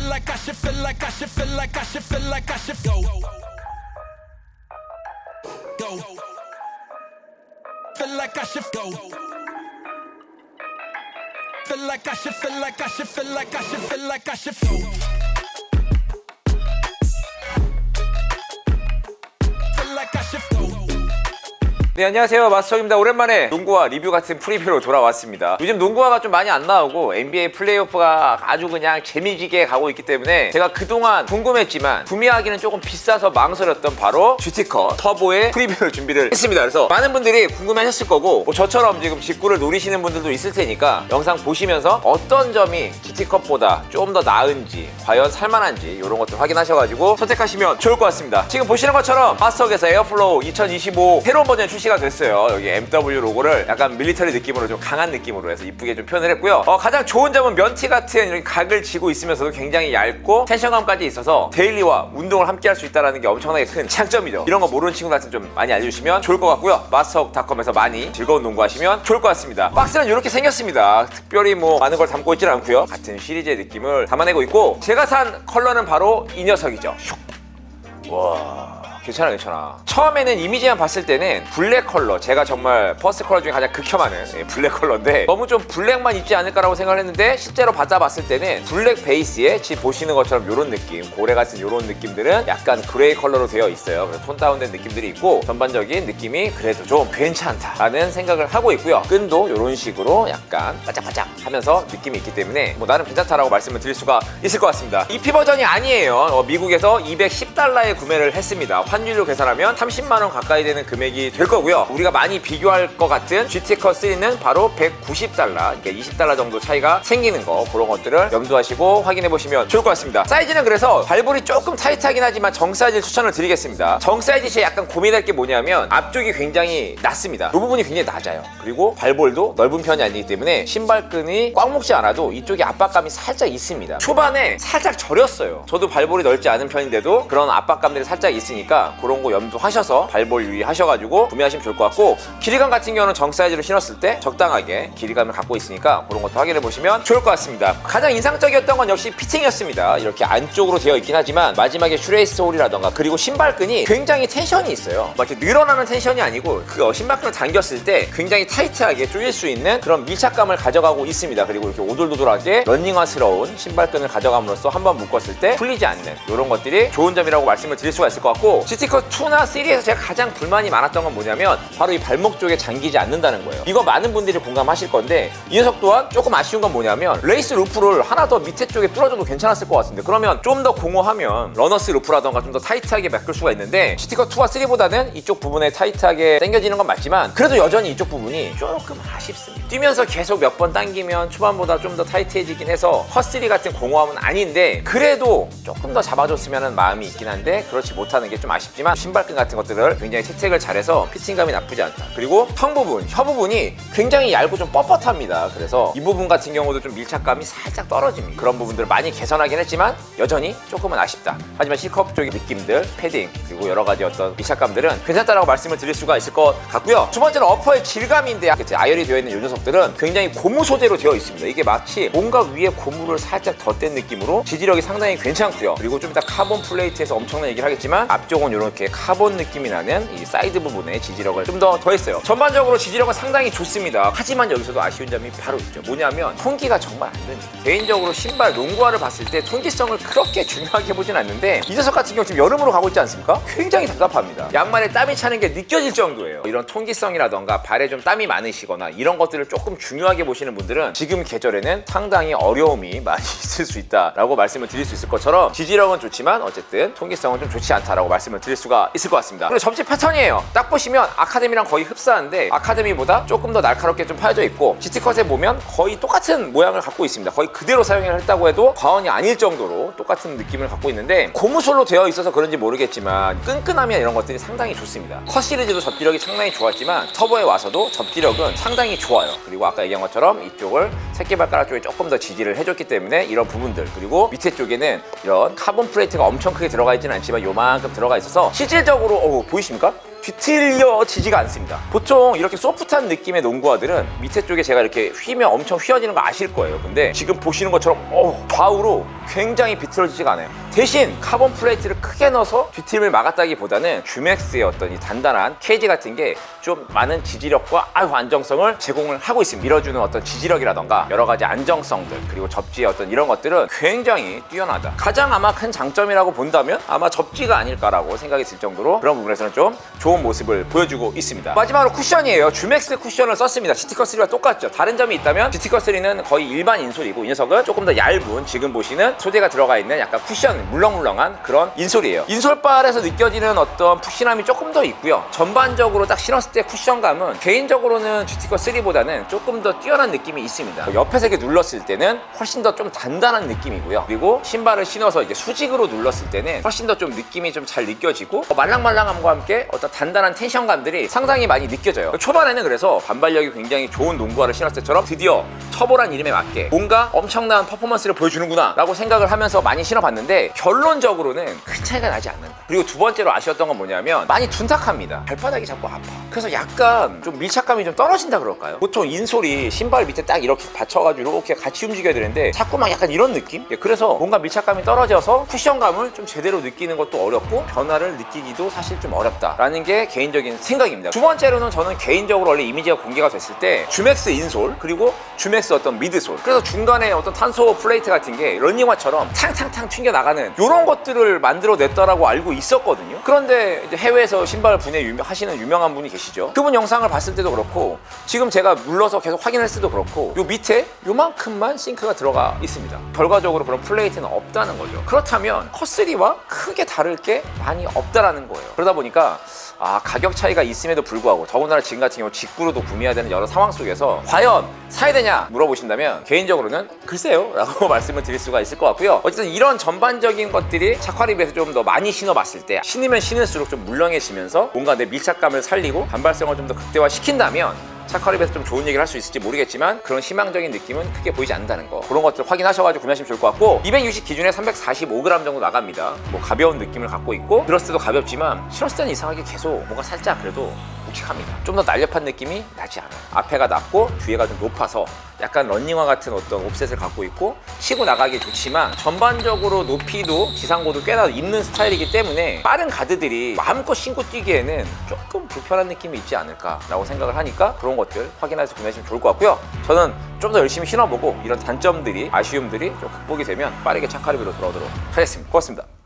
like I should feel like I should feel like I should feel like I should go. Go. Feel like I should go. Feel like I should feel like I should feel like I should feel like I should go. Feel like I should go. 네, 안녕하세요. 마스터입니다. 오랜만에 농구와 리뷰 같은 프리뷰로 돌아왔습니다. 요즘 농구화가 좀 많이 안 나오고 NBA 플레이오프가 아주 그냥 재미지게 가고 있기 때문에 제가 그동안 궁금했지만 구매하기는 조금 비싸서 망설였던 바로 GT컵 터보의 프리뷰를 준비를 했습니다. 그래서 많은 분들이 궁금해하셨을 거고 뭐 저처럼 지금 직구를 노리시는 분들도 있을 테니까 영상 보시면서 어떤 점이 GT컵보다 좀 더 나은지 과연 살만한지 이런 것들 확인하셔가지고 선택하시면 좋을 것 같습니다. 지금 보시는 것처럼 마스터에서 에어플로우 2025 새로운 버전 출시가 됐어요. 여기 MW 로고를 약간 밀리터리 느낌으로 좀 강한 느낌으로 해서 이쁘게 좀 표현을 했고요. 가장 좋은 점은 면티 같은 이렇게 각을 지고 있으면서도 굉장히 얇고 텐션감까지 있어서 데일리와 운동을 함께 할 수 있다는 게 엄청나게 큰 장점이죠. 이런 거 모르는 친구들한테 좀 많이 알려주시면 좋을 것 같고요. 마스터닷컴에서 많이 즐거운 농구하시면 좋을 것 같습니다. 박스는 이렇게 생겼습니다. 특별히 뭐 많은 걸 담고 있지는 않고요. 같은 시리즈의 느낌을 담아내고 있고 제가 산 컬러는 바로 이 녀석이죠. 와, 괜찮아. 처음에는 이미지만 봤을 때는 블랙 컬러, 제가 정말 퍼스트 컬러 중에 가장 극혐하는 블랙 컬러인데 너무 좀 블랙만 입지 않을까라고 생각을 했는데 실제로 받아봤을 때는 블랙 베이스에 지금 보시는 것처럼 이런 느낌, 고래 같은 이런 느낌들은 약간 그레이 컬러로 되어 있어요. 그래서 톤 다운된 느낌들이 있고 전반적인 느낌이 그래도 좀 괜찮다라는 생각을 하고 있고요. 끈도 이런 식으로 약간 바짝바짝 하면서 느낌이 있기 때문에 뭐 나름 괜찮다라고 말씀을 드릴 수가 있을 것 같습니다. EP 버전이 아니에요. 미국에서 210달러에 구매를 했습니다. 환율로 계산하면 30만원 가까이 되는 금액이 될 거고요. 우리가 많이 비교할 것 같은 GT컵 3는 바로 190달러, 그러니까 20달러 정도 차이가 생기는 거, 그런 것들을 염두하시고 확인해 보시면 좋을 것 같습니다. 사이즈는 그래서 발볼이 조금 타이트하긴 하지만 정 사이즈를 추천을 드리겠습니다. 정 사이즈 제 약간 고민할 게 뭐냐면 앞쪽이 굉장히 낮습니다. 이 부분이 굉장히 낮아요. 그리고 발볼도 넓은 편이 아니기 때문에 신발끈이 꽉 묶지 않아도 이쪽에 압박감이 살짝 있습니다. 초반에 살짝 저렸어요. 저도 발볼이 넓지 않은 편인데도 그런 압박감들이 살짝 있으니까 그런 거 염두하셔서 발볼 유의하셔가지고 구매하시면 좋을 것 같고, 길이감 같은 경우는 정 사이즈로 신었을 때 적당하게 길이감을 갖고 있으니까 그런 것도 확인해 보시면 좋을 것 같습니다. 가장 인상적이었던 건 역시 피팅이었습니다. 이렇게 안쪽으로 되어 있긴 하지만 마지막에 슈레이스 홀이라던가 그리고 신발끈이 굉장히 텐션이 있어요. 막 이렇게 늘어나는 텐션이 아니고 그 신발끈을 당겼을 때 굉장히 타이트하게 조일 수 있는 그런 밀착감을 가져가고 있습니다. 그리고 이렇게 오돌도돌하게 러닝화스러운 신발끈을 가져감으로써 한번 묶었을 때 풀리지 않는 이런 것들이 좋은 점이라고 말씀을 드릴 수가 있을 것 같고, GT컵 2나 3에서 제가 가장 불만이 많았던 건 뭐냐면 바로 이 발목 쪽에 잠기지 않는다는 거예요. 이거 많은 분들이 공감하실 건데 이 녀석 또한 조금 아쉬운 건 뭐냐면 레이스 루프를 하나 더 밑에 쪽에 뚫어줘도 괜찮았을 것 같은데, 그러면 좀 더 공허하면 러너스 루프라던가 좀 더 타이트하게 바꿀 수가 있는데 GT컵 2와 3보다는 이쪽 부분에 타이트하게 당겨지는 건 맞지만 그래도 여전히 이쪽 부분이 조금 아쉽습니다. 뛰면서 계속 몇 번 당기면 초반보다 좀 더 타이트해지긴 해서 컷3 같은 공허함은 아닌데 그래도 조금 더 잡아줬으면 하는 마음이 있긴 한데 그렇지 못하는 게 좀 아쉽지만 신발끈 같은 것들을 굉장히 채택을 잘해서 피팅감이 나쁘지 않다. 그리고 턱 부분, 혀 부분이 굉장히 얇고 좀 뻣뻣합니다. 그래서 이 부분 같은 경우도 좀 밀착감이 살짝 떨어집니다. 그런 부분들을 많이 개선하긴 했지만 여전히 조금은 아쉽다. 하지만 C컵 쪽의 느낌들, 패딩 그리고 여러 가지 어떤 밀착감들은 괜찮다라고 말씀을 드릴 수가 있을 것 같고요. 두 번째는 어퍼의 질감인데 아열이 되어 있는 이 녀석들은 굉장히 고무 소재로 되어 있습니다. 이게 마치 뭔가 위에 고무를 살짝 덧댄 느낌으로 지지력이 상당히 괜찮고요. 그리고 좀 이따 카본 플레이트에서 엄청난 얘기를 하겠지만 앞쪽은 이렇게 카본 느낌이 나는 이 사이드 부분에 지지력을 좀 더 더했어요. 전반적으로 지지력은 상당히 좋습니다. 하지만 여기서도 아쉬운 점이 바로 있죠. 뭐냐면 통기가 정말 안 됩니다. 개인적으로 신발 농구화를 봤을 때 통기성을 그렇게 중요하게 보진 않는데 이 녀석 같은 경우 지금 여름으로 가고 있지 않습니까? 굉장히 답답합니다. 양말에 땀이 차는 게 느껴질 정도예요. 이런 통기성이라던가 발에 좀 땀이 많으시거나 이런 것들을 조금 중요하게 보시는 분들은 지금 계절에는 상당히 어려움이 많이 있을 수 있다라고 말씀을 드릴 수 있을 것처럼 지지력은 좋지만 어쨌든 통기성은 좀 좋지 않다라고 말씀을 드릴 수가 있을 것 같습니다. 그리고 접지 패턴이에요. 딱 보시면 아카데미랑 거의 흡사한데 아카데미보다 조금 더 날카롭게 좀 파여져 있고 GT컷에 보면 거의 똑같은 모양을 갖고 있습니다. 거의 그대로 사용을 했다고 해도 과언이 아닐 정도로 똑같은 느낌을 갖고 있는데 고무솔로 되어 있어서 그런지 모르겠지만 끈끈함이나 이런 것들이 상당히 좋습니다. 컷 시리즈도 접지력이 상당히 좋았지만 터보에 와서도 접지력은 상당히 좋아요. 그리고 아까 얘기한 것처럼 이쪽을 새끼발가락 쪽에 조금 더 지지를 해줬기 때문에 이런 부분들, 그리고 밑에 쪽에는 이런 카본 플레이트가 엄청 크게 들어가 있지는 않지만 요만큼 들어가 있어서 실질적으로 보이십니까? 뒤틀려지지가 않습니다. 보통 이렇게 소프트한 느낌의 농구화들은 밑에 쪽에 제가 이렇게 휘면 엄청 휘어지는 거 아실 거예요. 근데 지금 보시는 것처럼 좌우로 굉장히 비틀어지지가 않아요. 대신 카본 플레이트를 크게 넣어서 뒤틀림을 막았다기보다는 듀맥스의 어떤 이 단단한 케이지 같은 게 좀 많은 지지력과 안정성을 제공을 하고 있습니다. 밀어주는 어떤 지지력이라던가 여러 가지 안정성들, 그리고 접지의 어떤 이런 것들은 굉장히 뛰어나다. 가장 아마 큰 장점이라고 본다면 아마 접지가 아닐까라고 생각이 들 정도로 그런 부분에서는 좀 좋은 모습을 보여주고 있습니다. 마지막으로 쿠션이에요. 듀맥스 쿠션을 썼습니다. GT커3와 똑같죠. 다른 점이 있다면 GT커3는 거의 일반 인솔이고 이 녀석은 조금 더 얇은, 지금 보시는 소재가 들어가 있는 약간 쿠션, 물렁물렁한 그런 인솔이에요. 인솔발에서 느껴지는 어떤 푹신함이 조금 더 있고요. 전반적으로 딱 신었을 때 쿠션감은 개인적으로는 GT커3보다는 조금 더 뛰어난 느낌이 있습니다. 옆에서 이렇게 눌렀을 때는 훨씬 더 좀 단단한 느낌이고요. 그리고 신발을 신어서 이제 수직으로 눌렀을 때는 훨씬 더 좀 느낌이 좀 잘 느껴지고 말랑말랑함과 함께 어떤 단단한 텐션감들이 상당히 많이 느껴져요. 초반에는 그래서 반발력이 굉장히 좋은 농구화를 신었을 때처럼 드디어 터보란 이름에 맞게 뭔가 엄청난 퍼포먼스를 보여주는구나 라고 생각을 하면서 많이 신어봤는데 결론적으로는 큰 차이가 나지 않는다. 그리고 두 번째로 아쉬웠던 건 뭐냐면 많이 둔탁합니다. 발바닥이 자꾸 아파. 그래서 약간 좀 밀착감이 좀 떨어진다 그럴까요? 보통 인솔이 신발 밑에 딱 이렇게 받쳐가지고 이렇게 같이 움직여야 되는데 자꾸 막 약간 이런 느낌? 그래서 뭔가 밀착감이 떨어져서 쿠션감을 좀 제대로 느끼는 것도 어렵고 변화를 느끼기도 사실 좀 어렵다라는 게 개인적인 생각입니다. 두 번째로는 저는 개인적으로 원래 이미지가 공개가 됐을 때 듀맥스 인솔 그리고 듀맥스 어떤 미드솔, 그래서 중간에 어떤 탄소 플레이트 같은 게 런닝화처럼 탕탕탕 튕겨나가는 이런 것들을 만들어냈다라고 알고 있었거든요. 그런데 이제 해외에서 신발 하시는 유명한 분이 계시죠. 그분 영상을 봤을 때도 그렇고 지금 제가 눌러서 계속 확인했을 때도 그렇고 요 밑에 요만큼만 싱크가 들어가 있습니다. 결과적으로 그런 플레이트는 없다는 거죠. 그렇다면 커3와 크게 다를 게 많이 없다라는 거예요. 그러다 보니까 가격 차이가 있음에도 불구하고 더군다나 지금 같은 경우 직구로도 구매해야 되는 여러 상황 속에서 과연 사야 되냐 물어보신다면 개인적으로는 글쎄요 라고 말씀을 드릴 수가 있을 것 같고요. 어쨌든 이런 전반적인 것들이 차카리브에서 좀 더 많이 신어봤을 때 신으면 신을수록 좀 물렁해지면서 뭔가 내 밀착감을 살리고 반발성을 좀 더 극대화시킨다면 차카리브에서 좀 좋은 얘기를 할 수 있을지 모르겠지만 그런 희망적인 느낌은 크게 보이지 않는다는 거, 그런 것들 확인하셔가지고 구매하시면 좋을 것 같고 260 기준에 345g 정도 나갑니다. 뭐 가벼운 느낌을 갖고 있고 들었을 때도 가볍지만 신었을 때는 이상하게 계속 뭔가 살짝 그래도 묵직합니다. 좀 더 날렵한 느낌이 나지 않아요. 앞에가 낮고 뒤에가 좀 높아서 약간 런닝화 같은 어떤 옵셋을 갖고 있고 치고 나가기 좋지만 전반적으로 높이도 지상고도 꽤나 있는 스타일이기 때문에 빠른 가드들이 마음껏 신고 뛰기에는 조금 불편한 느낌이 있지 않을까라고 생각을 하니까 그런 것들 확인해서 구매하시면 좋을 것 같고요. 저는 좀 더 열심히 신어보고 이런 단점들이, 아쉬움들이 좀 극복이 되면 빠르게 차카리브로 돌아오도록 하겠습니다. 고맙습니다.